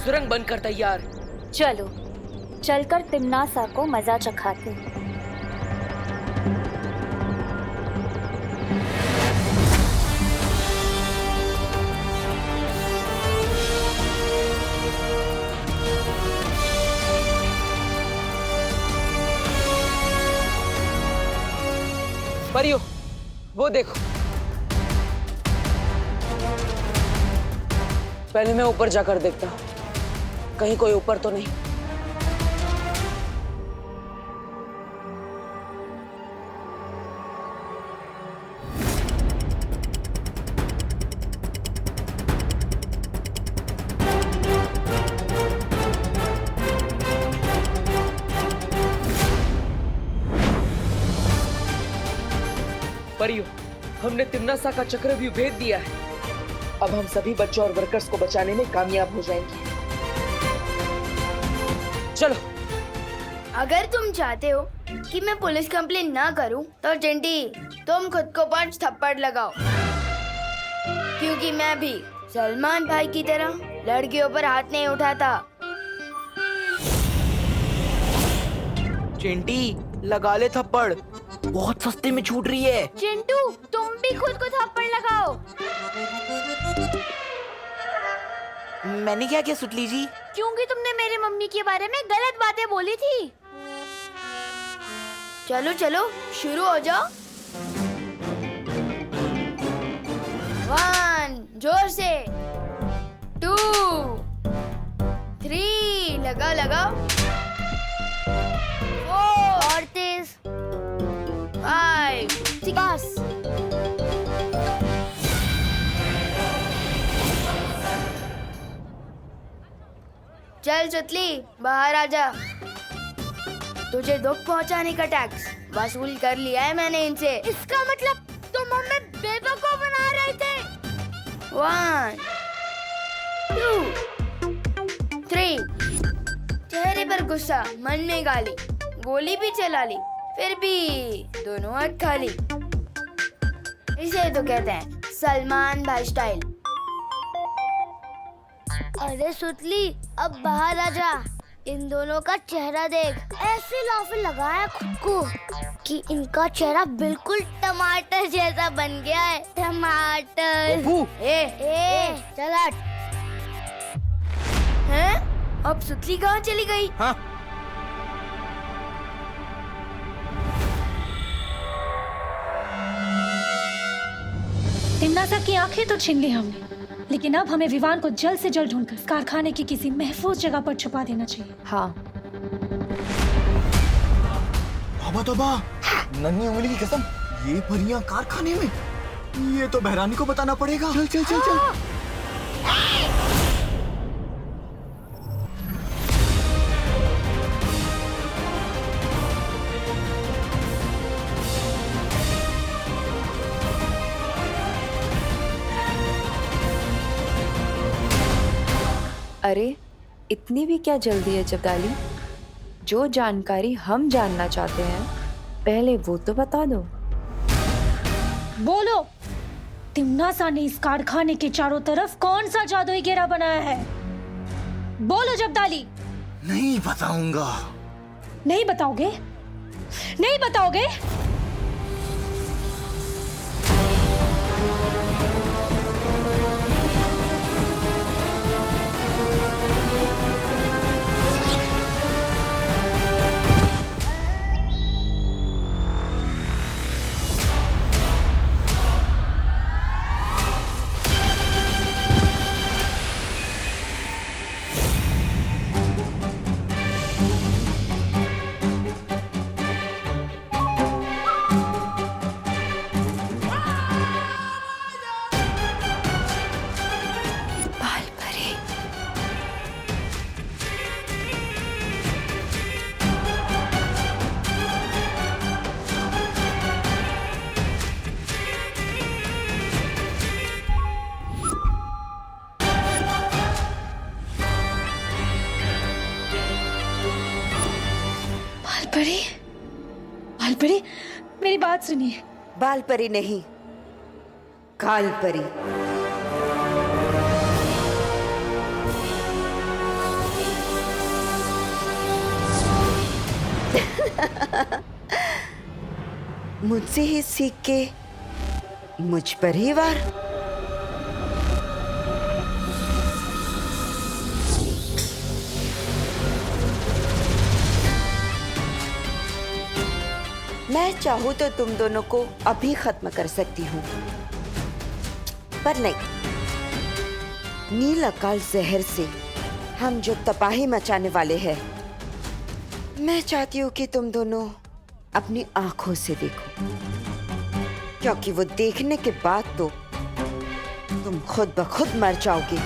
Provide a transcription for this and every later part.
सुरंग बनकर तैयार। चलो चलकर तिम्नासा को मजा चखाते। परियो, वो देखो। पहले मैं ऊपर जाकर देखता हूँ, कहीं कोई ऊपर तो नहीं। परियो, हमने तिम्नासा का चक्रव्यूह भेद दिया है। अब हम सभी बच्चों और वर्कर्स को बचाने में कामयाब हो जाएंगे। चलो। अगर तुम चाहते हो कि मैं पुलिस कंप्लेन ना करूं, तो चिंटी तुम खुद को 5 थप्पड़ लगाओ, क्योंकि मैं भी सलमान भाई की तरह लड़कियों पर हाथ नहीं उठाता। चिंटी लगा ले थप्पड़, बहुत सस्ते में छूट रही है। चिंटू तुम भी खुद को थप्पड़ लगाओ। मैंने क्या किया सुतली जी? क्योंकि तुमने मेरी मम्मी के बारे में गलत बातें बोली थी। चलो चलो शुरू हो जाओ। 1 जोर से, 2 3 लगाओ लगाओ, 4 और तेज, 5 बस। चल चुतली बाहर आ जा। तुझे दुख पहुंचाने का टैक्स वसूल कर लिया है मैंने इनसे। इसका मतलब तुम हमें बेवकूफ बना रहे थे। 1 2 3। चेहरे पर गुस्सा, मन में गाली, गोली भी चला ली, फिर भी दोनों हाथ खाली। इसे तो कहते हैं सलमान भाई स्टाइल। अरे सुतली अब बाहर आ जा। इन दोनों का चेहरा देख, ऐसे लाफे लगाया खुद को कि इनका चेहरा बिल्कुल टमाटर जैसा बन गया है। टमाटर। ए चल हट। हैं? अब सुतली कहाँ चली गई? हाँ? तिम्नासा की आंखें तो छीन ली हमने, लेकिन अब हमें विवान को जल्द से जल्द ढूंढकर कारखाने की किसी महफूज जगह पर छुपा देना चाहिए। हाँ। बाबा तोबा, नन्ही उंगली की कसम, ये परियां कारखाने में? ये तो बहरानी को बताना पड़ेगा। चल चल चल चल। अरे इतनी भी क्या जल्दी है जब्दाली? जो जानकारी हम जानना चाहते हैं पहले वो तो बता दो। बोलो, तिम्नासा ने इस कारखाने के चारों तरफ कौन सा जादुई घेरा बनाया है? बोलो जब्दाली। नहीं बताऊंगा। नहीं बताओगे? नहीं बताओगे? बालपरी, बालपरी, मेरी बात सुनिए। बालपरी नहीं, कालपरी। मुझसे ही सीख के मुझ पर ही वार। मैं चाहूं तो तुम दोनों को अभी खत्म कर सकती हूँ, पर नहीं। नील अकाल जहर से हम जो तबाही मचाने वाले हैं, मैं चाहती हूँ कि तुम दोनों अपनी आंखों से देखो, क्योंकि वो देखने के बाद तो तुम खुद ब खुद मर जाओगे।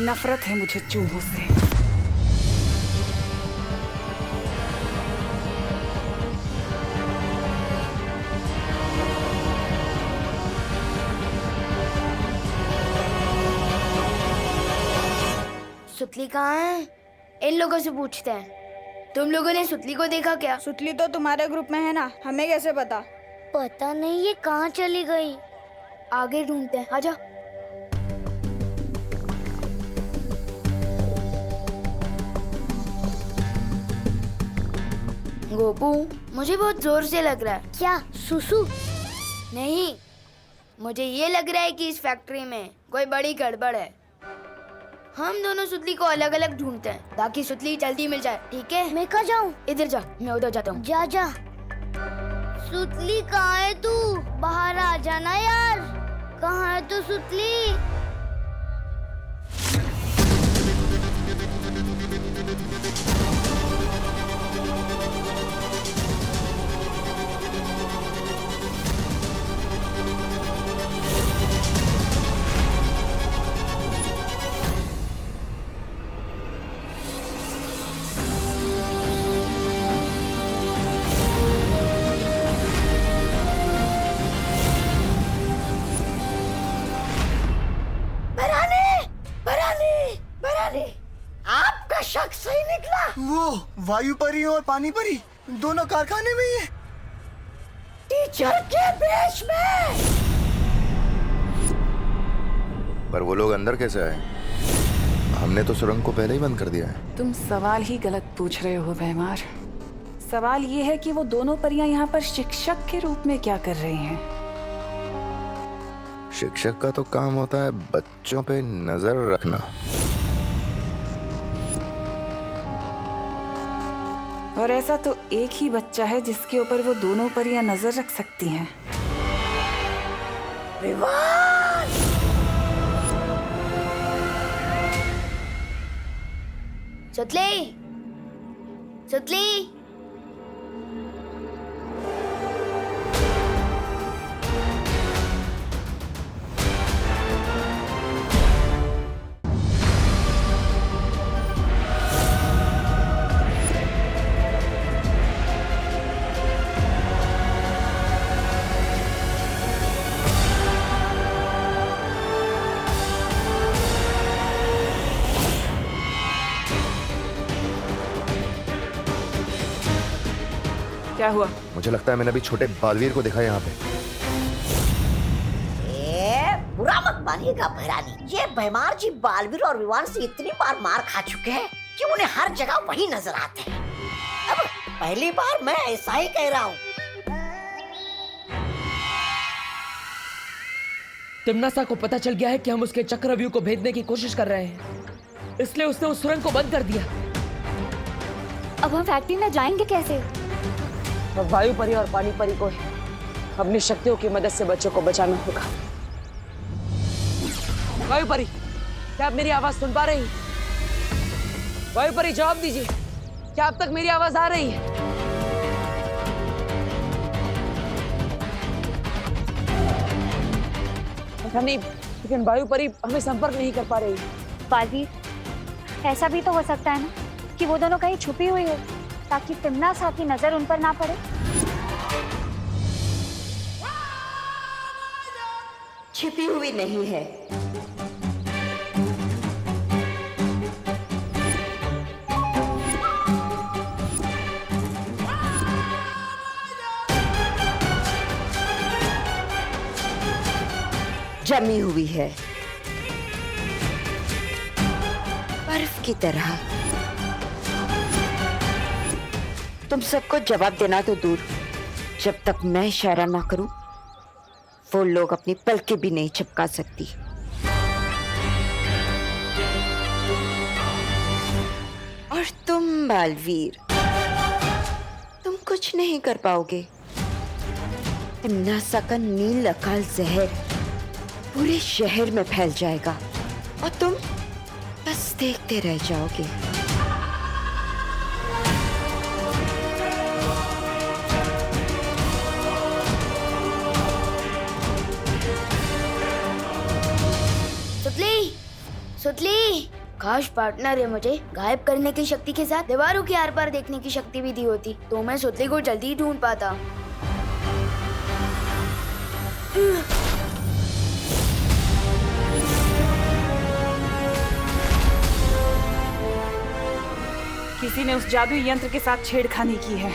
नफरत है मुझे चूहों से। सुतली कहाँ है? इन लोगों से पूछते हैं। तुम लोगों ने सुतली को देखा क्या? सुतली तो तुम्हारे ग्रुप में है ना, हमें कैसे पता? पता नहीं ये कहाँ चली गई। आगे ढूंढते हैं, आजा। गोपू, मुझे बहुत जोर से लग रहा है। क्या सुसु? नहीं, मुझे ये लग रहा है कि इस फैक्ट्री में कोई बड़ी गड़बड़ है। हम दोनों सुतली को अलग अलग ढूंढते हैं ताकि सुतली जल्दी मिल जाए, ठीक है? मैं कहाँ जाऊँ? इधर जा, मैं उधर जाता हूँ। जा जा। सुतली कहाँ है तू? बाहर आ जाना यार। कहाँ है तू सुतली? आपका शक सही निकला। वो वायु परी और पानी परी दोनों कारखाने में ही है। टीचर के भेष में। पर वो लोग अंदर कैसे आए? हमने तो सुरंग को पहले ही बंद कर दिया है। तुम सवाल ही गलत पूछ रहे हो बेमार। सवाल ये है कि वो दोनों परियां यहाँ पर शिक्षक के रूप में क्या कर रही हैं? शिक्षक का तो काम होता है बच्चों पे नजर रखना। और ऐसा तो एक ही बच्चा है जिसके ऊपर वो दोनों परियां नजर रख सकती हैं। विवान! सुतली, सुतली। क्या हुआ? मुझे लगता है मैंने अभी छोटे बालवीर को देखा यहाँ पे। बुरा मत मानिएगा भैरानी, ये बेमार जी बालवीर और विवान से इतनी बार मार खा चुके हैं कि उन्हें हर जगह वही नजर आते हैं। अब पहली बार मैं ऐसा ही कह रहा हूँ। तिम्नासा को पता चल गया है कि हम उसके चक्रव्यूह को भेदने की कोशिश कर रहे हैं, इसलिए उसने उस सुरंग को बंद कर दिया। अब हम फैक्ट्री में जाएंगे कैसे? अब वायु परी और पानी परी को अपनी शक्तियों की मदद से बच्चों को बचाना होगा। वायु परी, क्या आप मेरी आवाज सुन पा रही? वायु परी जवाब दीजिए, क्या अब तक मेरी आवाज आ रही है? पता नहीं, लेकिन वायु परी हमें संपर्क नहीं कर पा रही। बालवीर, ऐसा भी तो हो सकता है ना कि वो दोनों कहीं छुपी हुई हो ताकि तिमना सा की नजर उन पर ना पड़े। छिपी हुई नहीं है। जमी हुई है, बर्फ की तरह। तुम सबको जवाब देना तो दूर, जब तक मैं इशारा ना करूं वो लोग अपनी पलकें भी नहीं झपका सकती। और तुम बालवीर, तुम कुछ नहीं कर पाओगे। तिमनासा का नील अकाल जहर पूरे शहर में फैल जाएगा और तुम बस देखते रह जाओगे। सुतली, सुतली, काश पार्टनर है मुझे गायब करने की शक्ति के साथ दीवारों के आर पार देखने की शक्ति भी दी होती तो मैं सुतली को जल्दी ही ढूंढ पाता। किसी ने उस जादुई यंत्र के साथ छेड़खानी की है।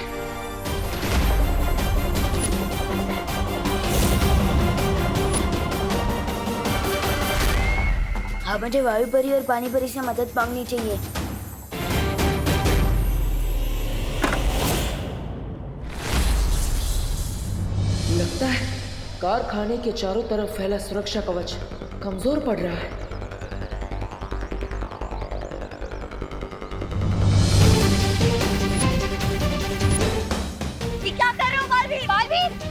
हाँ, मुझे वायु परी और पानी परी से मदद मांगनी चाहिए। लगता है कारखाने के चारों तरफ फैला सुरक्षा कवच कमजोर पड़ रहा है। क्या कर रहे हो बालवीर? बालवीर!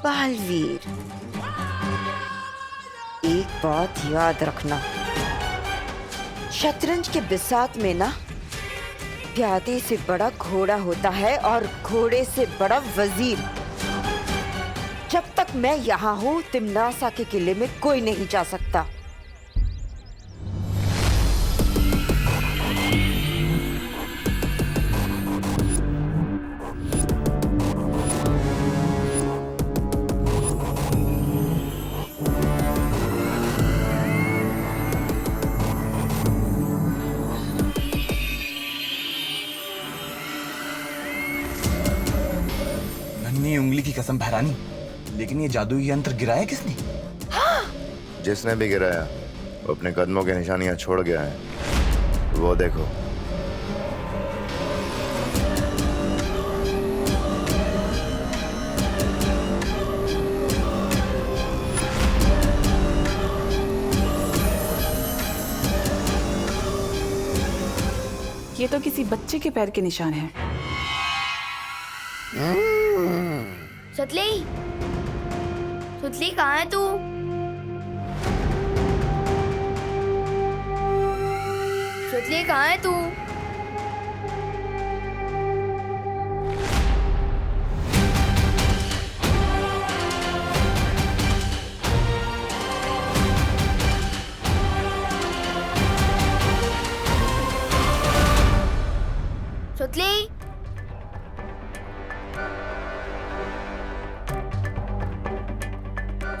बालवीर, एक बात याद रखना, शतरंज के बिसात में ना प्यादे से बड़ा घोड़ा होता है और घोड़े से बड़ा वजीर। जब तक मैं यहाँ हूँ तिमनासा के किले में कोई नहीं जा सकता। नन्ही उंगली की कसम बहरानी, लेकिन ये जादुई यंत्र गिराया किसने? जिसने भी गिराया वो अपने कदमों की निशानियां छोड़ गया है। वो देखो। ये तो किसी बच्चे के पैर के निशान हैं। सुतली, सुतली कहाँ है तू? सुतली कहाँ है तू? सुतली,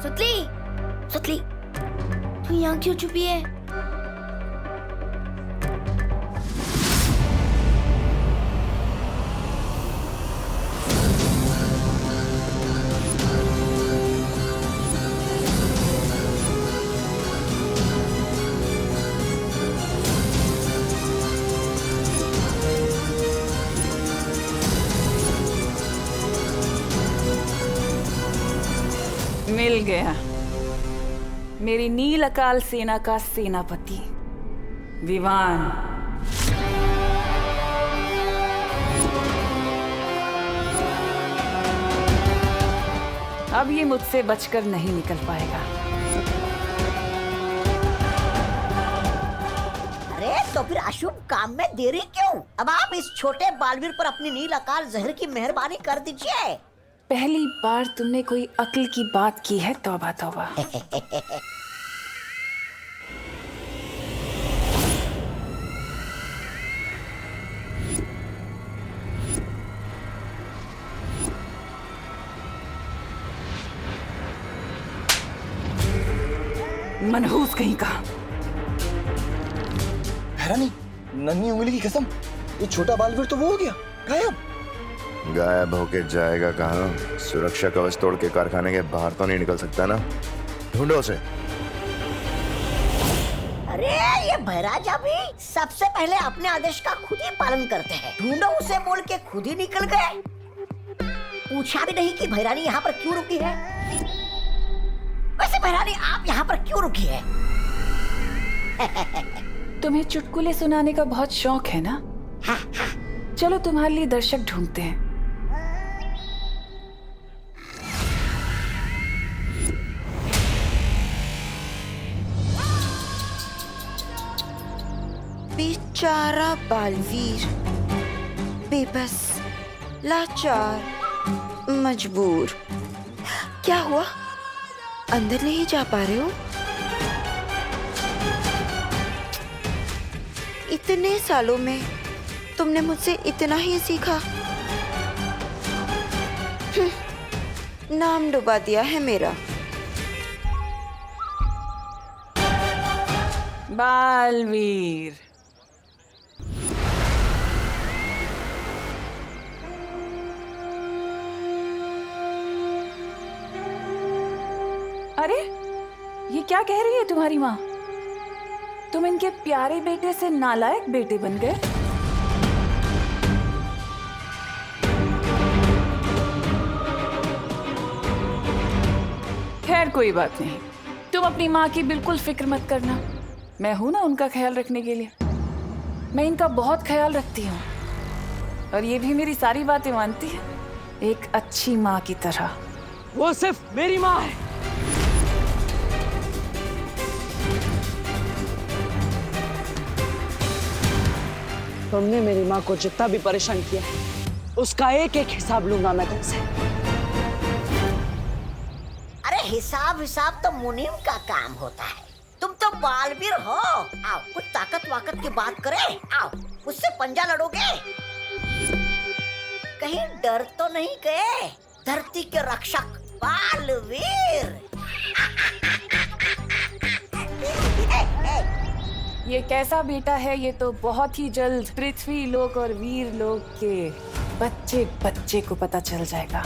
सुतली, सुतली, तू यहाँ क्यों छुपी है? मिल गया। मेरी नील अकाल सेना का सेनापति विवान। अब ये मुझसे बचकर नहीं निकल पाएगा। अरे तो फिर अशुभ काम में देरी क्यों? अब आप इस छोटे बालवीर पर अपनी नील अकाल जहर की मेहरबानी कर दीजिए। पहली बार तुमने कोई अक्ल की बात की है, तौबा तौबा। मनहूस कहीं का। हैरानी, नन्ही उंगली की कसम, ये छोटा बालवीर तो वो हो गया गायब। गायब होके जाएगा कहाँ? सुरक्षा कवच तोड़ के कारखाने के बाहर तो नहीं निकल सकता ना। ढूंढो उसे। अरे ये भैराजा भी सबसे पहले अपने आदेश का खुद ही पालन करते हैं। ढूंढो उसे बोल के खुद ही निकल गए। पूछा भी नहीं कि भैरानी यहाँ पर क्यों रुकी है। वैसे भैरानी आप यहाँ पर क्यों रुकी है? तुम्हें चुटकुले सुनाने का बहुत शौक है ना? चलो तुम्हारे लिए दर्शक ढूंढते हैं। बेचारा बालवीर, बेबस, लाचार, मजबूर। क्या हुआ? अंदर नहीं जा पा रहे हो? इतने सालों में तुमने मुझसे इतना ही सीखा। नाम डुबा दिया है मेरा। बालवीर। अरे ये क्या कह रही है तुम्हारी माँ? तुम इनके प्यारे बेटे से नालायक बेटे बन गए। खैर कोई बात नहीं, तुम अपनी माँ की बिल्कुल फिक्र मत करना। मैं हूं ना उनका ख्याल रखने के लिए। मैं इनका बहुत ख्याल रखती हूँ और ये भी मेरी सारी बातें मानती है, एक अच्छी माँ की तरह। वो सिर्फ मेरी माँ है। तुमने मेरी माँ को जितना भी परेशान किया है, उसका एक एक हिसाब लूंगा मैं तुमसे। अरे हिसाब तो मुनीम का काम होता है। तुम तो बालवीर हो। आओ कुछ ताकत वाकत की बात करें। आओ उससे पंजा लड़ोगे। कहीं डर तो नहीं गए? धरती के रक्षक बालवीर। ये कैसा बेटा है ये तो बहुत ही जल्द पृथ्वी लोक और वीर लोक के बच्चे बच्चे को पता चल जाएगा,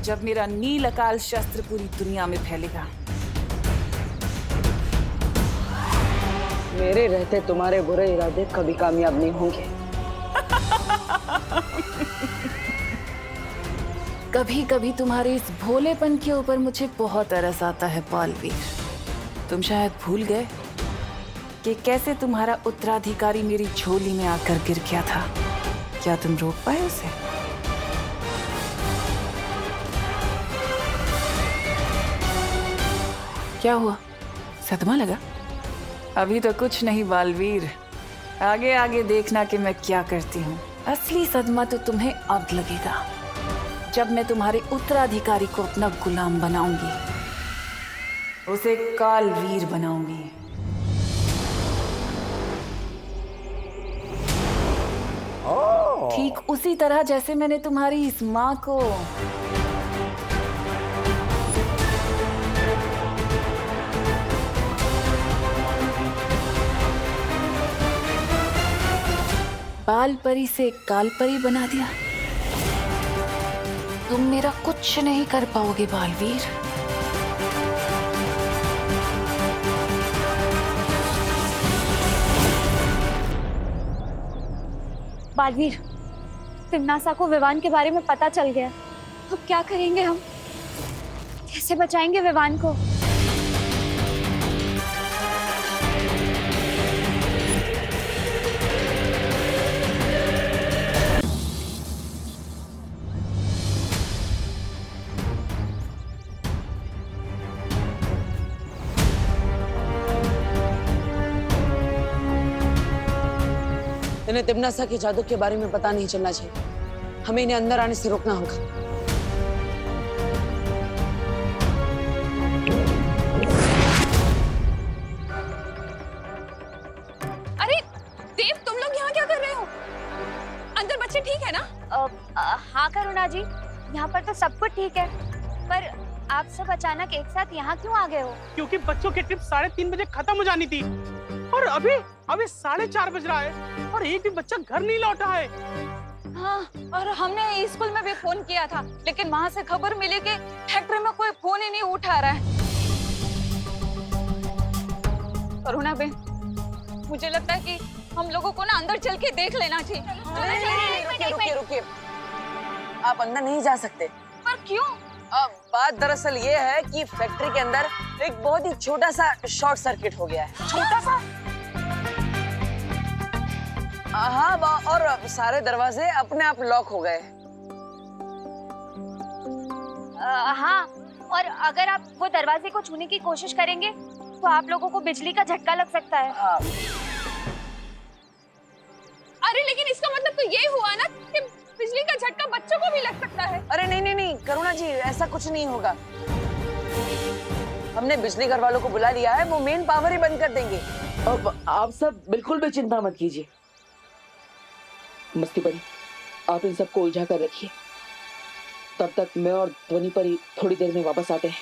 जब मेरा नील अकाल शस्त्र पूरी दुनिया में फैलेगा। मेरे रहते तुम्हारे बुरे इरादे कभी कामयाब नहीं होंगे। कभी कभी तुम्हारे इस भोलेपन के ऊपर मुझे बहुत तरस आता है बालवीर। तुम शायद भूल गए कि कैसे तुम्हारा उत्तराधिकारी मेरी झोली में आकर गिर गया था। क्या तुम रोक पाए उसे? क्या हुआ? सदमा लगा? अभी तो कुछ नहीं बालवीर, आगे आगे देखना कि मैं क्या करती हूँ। असली सदमा तो तुम्हें अब लगेगा, जब मैं तुम्हारे उत्तराधिकारी को अपना गुलाम बनाऊंगी, उसे कालवीर बनाऊंगी। ठीक उसी तरह जैसे मैंने तुम्हारी इस माँ को बाल परी से काल परी बना दिया। तुम मेरा कुछ नहीं कर पाओगे बालवीर। बालवीर, तिम्नासा को विवान के बारे में पता चल गया। अब क्या करेंगे हम? कैसे बचाएंगे विवान को? इन्हें तिम्नासा के जादू के बारे में पता नहीं चलना चाहिए। हमें इन्हें अंदर आने से रोकना होगा। अरे देव, तुम लोग यहाँ क्या कर रहे हो? अंदर बच्चे ठीक है ना? हाँ करुणा जी, यहाँ पर तो सब कुछ ठीक है, पर आप सब अचानक एक साथ यहाँ क्यों आ गए हो? क्योंकि बच्चों की ट्रिप 3:30 बजे खत्म हो जानी थी और अभी 4:30 बज रहा है और एक भी बच्चा घर नहीं लौटा है। हाँ, और हमने स्कूल में भी फोन किया था, लेकिन वहाँ से खबर मिली कि फैक्ट्री में कोई फोन ही नहीं उठा रहा है। करुणा बेन, मुझे लगता है कि हम लोगों को ना अंदर चल के देख लेना चाहिए। रुकिए। आप अंदर नहीं जा सकते। पर क्यों? बात दरअसल ये है कि फैक्ट्री के अंदर एक बहुत ही छोटा सा शॉर्ट सर्किट हो गया है। छोटा सा? हाँ, और सारे दरवाजे अपने आप लॉक हो गए। हाँ, और अगर आप वो दरवाजे को छूने की कोशिश करेंगे तो आप लोगों को बिजली का झटका लग सकता है। हाँ। अरे लेकिन इसका मतलब तो ये हुआ ना कि बिजली का झटका बच्चों को भी लग सकता है। अरे नहीं करुणा जी, ऐसा कुछ नहीं होगा। हमने बिजली घर वालों को बुला लिया है, वो मेन पावर ही बंद कर देंगे। अब आप सब बिल्कुल भी चिंता मत कीजिए। मस्ती परी, आप इन सबको उलझा कर रखिए, तब तक मैं और ध्वनि परी थोड़ी देर में वापस आते हैं।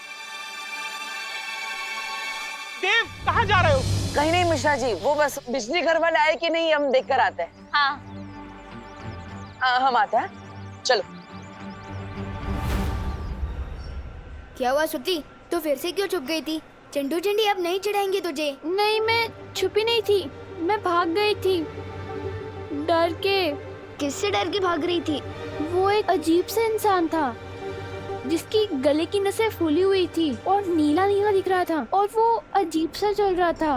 देव, कहाँ जा रहे हो? कहीं नहीं मिश्रा जी, वो बस बिजली घर वाले आए कि नहीं हम देख कर आते हैं। हाँ। हम आते हैं, चलो। क्या हुआ श्रुति, तो फिर से क्यों छुप गई थी? चंडू चंडी अब नहीं चिढ़ाएंगे तुझे। नहीं, मैं छुपी नहीं थी, मैं भाग गई थी डर के। किससे डर के भाग रही थी? वो एक अजीब सा इंसान था जिसकी गले की नसें फूली हुई थी और नीला नीला दिख रहा था और वो अजीब सा चल रहा था।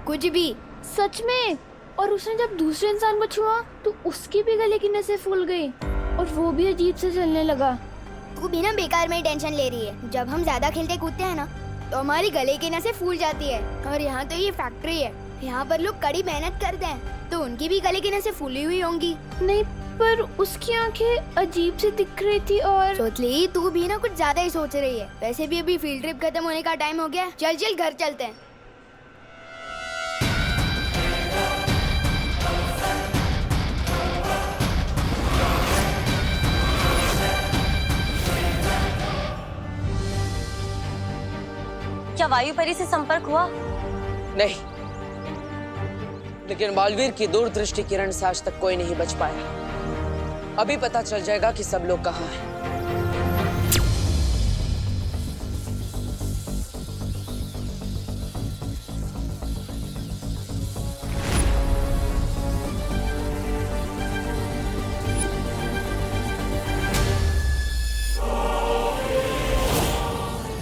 कुछ भी? सच में। और उसने जब दूसरे इंसान को छुआ तो उसकी भी गले की नसें फूल गई और वो भी अजीब से चलने लगा। तू भी ना बेकार में टेंशन ले रही है। जब हम ज्यादा खेलते कूदते हैं ना तो हमारी गले की नसें फूल जाती है। और यहाँ तो ये फैक्ट्री है, यहाँ पर लोग कड़ी मेहनत करते हैं, तो उनकी भी गले की नसें फूली हुई होंगी। नहीं, पर उसकी आंखें अजीब सी दिख रही थी। और सोचली, तू भी ना कुछ ज्यादा ही सोच रही है। वैसे भी अभी फील्ड ट्रिप खत्म होने का टाइम हो गया। चल घर चलते हैं। क्या वायु परी से संपर्क हुआ? नहीं, लेकिन बालवीर की दूरदृष्टि किरण से आज तक कोई नहीं बच पाया। अभी पता चल जाएगा कि सब लोग कहाँ हैं।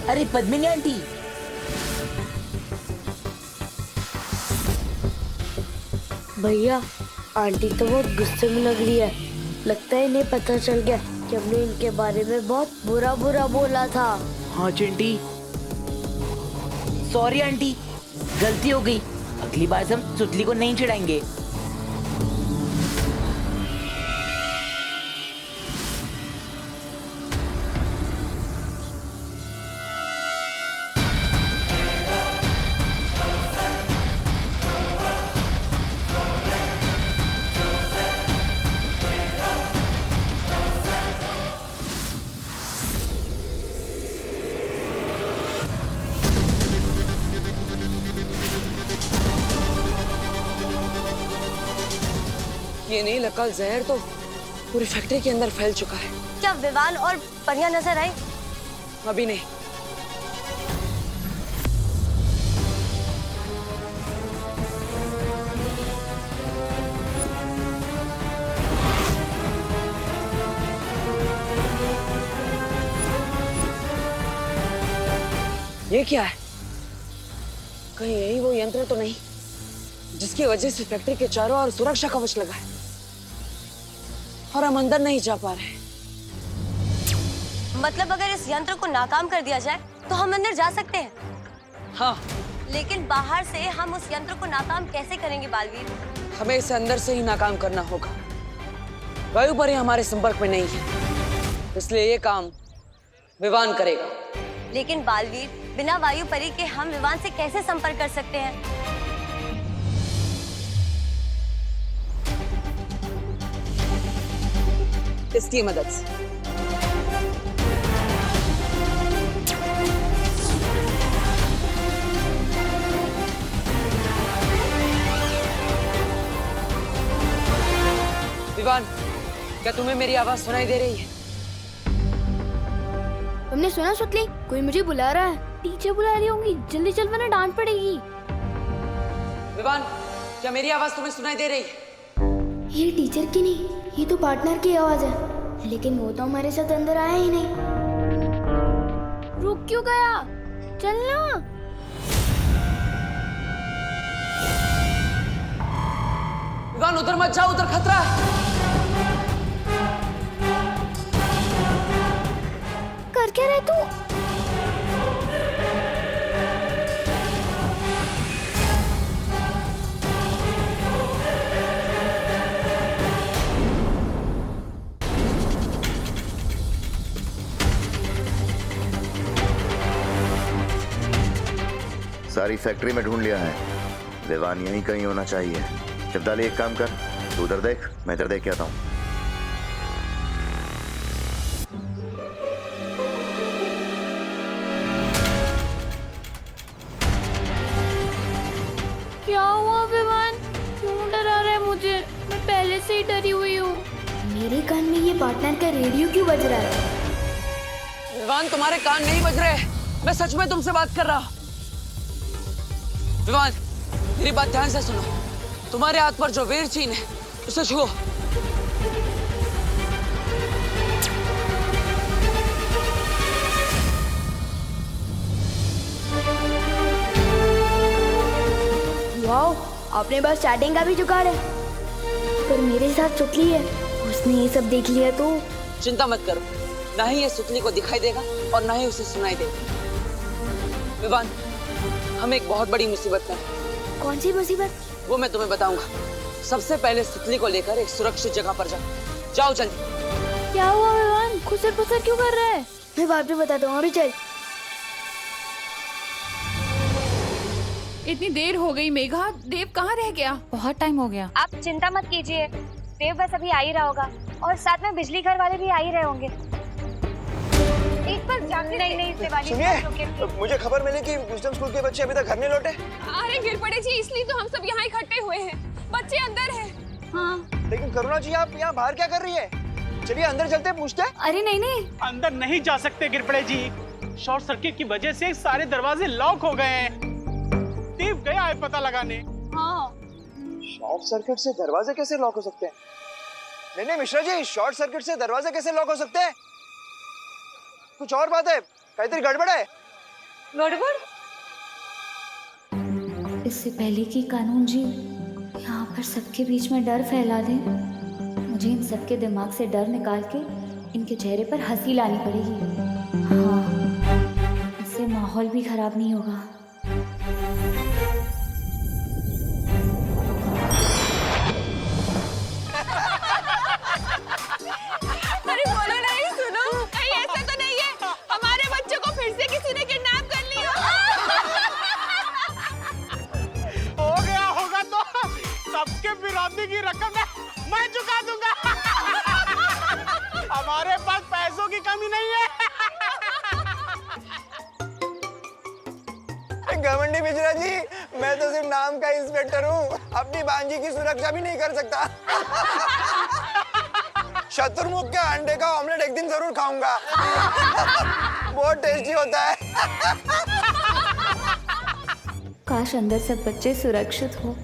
अरे पद्मिनी आंटी, भैया, आंटी तो बहुत गुस्से में लग रही है। लगता है इन्हें पता चल गया कि हमने इनके बारे में बहुत बुरा बोला था। हाँ चिंटी, सॉरी आंटी, गलती हो गई। अगली बार से हम सुतली को नहीं चिढ़ाएंगे। ये नहीं लकल, जहर तो पूरी फैक्ट्री के अंदर फैल चुका है। क्या विवान और परियां नजर आई? अभी नहीं। ये क्या है? कहीं यही वो यंत्र तो नहीं जिसकी वजह से फैक्ट्री के चारों ओर सुरक्षा कवच लगा है और हम अंदर नहीं जा पा रहे? मतलब अगर इस यंत्र को नाकाम कर दिया जाए तो हम अंदर जा सकते हैं? हाँ, लेकिन बाहर से हम उस यंत्र को नाकाम कैसे करेंगे बालवीर? हमें इसे अंदर से ही नाकाम करना होगा। वायु परी हमारे संपर्क में नहीं है, इसलिए ये काम विवान करेगा। लेकिन बालवीर, बिना वायु परी के हम विवान से कैसे संपर्क कर सकते हैं? इसकी मदद से। विवान, क्या तुम्हें मेरी आवाज सुनाई दे रही है? हमने सुना सुतली, कोई मुझे बुला रहा है। टीचर बुला रही होंगी, जल्दी चल वरना डांट पड़ेगी। विवान, क्या मेरी आवाज तुम्हें सुनाई दे रही है? ये टीचर की नहीं, ये तो पार्टनर की आवाज है, लेकिन वो तो हमारे साथ अंदर आया ही नहीं। रुक क्यों गया? चलना। विवान, उधर मत जाओ, उधर खतरा है। कर क्या रहे तू? सारी फैक्ट्री में ढूंढ लिया है, विवान यहीं कहीं होना चाहिए। शब्दाली, एक काम कर, तू उधर देख, मैं इधर देख के आता हूँ। क्या हुआ विवान? क्यों डरा रहा है मुझे? मैं पहले से ही डरी हुई हूँ। मेरे कान में ये पार्टनर का रेडियो क्यों बज रहा है? विवान, तुम्हारे कान नहीं बज रहे, मैं सच में तुमसे बात कर रहा हूँ। विवान, मेरी बात ध्यान से सुनो। तुम्हारे हाथ पर जो वीर चिन्ह है, उसे छुओ। वाओ, आपने बस चैटिंग का भी जुगाड़ है। पर मेरे साथ सुतली है, उसने ये सब देख लिया तो। चिंता मत करो, ना ही ये सुतली को दिखाई देगा और ना ही उसे सुनाई देगा। विवान, हम एक बहुत बड़ी मुसीबत में हैं। कौन सी मुसीबत? वो मैं तुम्हें बताऊंगा। सबसे पहले सुतली को लेकर एक सुरक्षित जगह पर जाओ। जाओ जल्दी। क्या हुआ विवान? खुसर पुसर क्यों कर रहा है? मैं बाद में बताता हूँ, अभी चल। इतनी देर हो गई मेघा, देव कहाँ रह गया? बहुत टाइम हो गया। आप चिंता मत कीजिए, देव बस अभी आ ही रहा होगा और साथ में बिजली घर वाले भी आ ही रहे होंगे। एक बार जाके नहीं शिवानी, सुनिए, मुझे खबर मिली कि विजडम स्कूल के बच्चे अभी तक घर नहीं लौटे। अरे गिर पड़े जी, इसलिए तो हम सब यहाँ इकट्ठे हुए हैं। बच्चे अंदर हैं। हाँ। लेकिन करुणा जी, आप यहाँ बाहर क्या कर रही है? चलिए अंदर चलते, पूछते। अरे नहीं, अंदर नहीं जा सकते गिरपड़े जी, शॉर्ट सर्किट की वजह से सारे दरवाजे लॉक हो गए हैं। देव गया है पता लगाने। हाँ। शॉर्ट सर्किट से दरवाजे कैसे लॉक हो सकते हैं? नहीं मिश्रा जी, शॉर्ट सर्किट से दरवाजे कैसे लॉक हो सकते हैं? कुछ और बात है, काहीतरी गड़बड़ है। गड़बड़? इससे पहले कि कानून जी यहाँ पर सबके बीच में डर फैला दें, मुझे इन सबके दिमाग से डर निकाल के इनके चेहरे पर हंसी लानी पड़ेगी। हाँ, इससे माहौल भी खराब नहीं होगा। अरे बोलो नहीं, सुनो, कहीं ऐसा तो नहीं है हमारे बच्चे को फिर से किसी ने किडनैप कर लिया? हो गया होगा तो सबके विरोधी की रकम मैं चुका दूंगा। हमारे पास पैसों की कमी नहीं है। घमंडी मिश्रा जी, मैं तो सिर्फ नाम का इंस्पेक्टर हूँ, अपनी बांजी की सुरक्षा भी नहीं कर सकता। शत्रुमुख के अंडे का ऑमलेट एक दिन जरूर खाऊंगा। बहुत टेस्टी होता है। काश अंदर सब बच्चे सुरक्षित हो।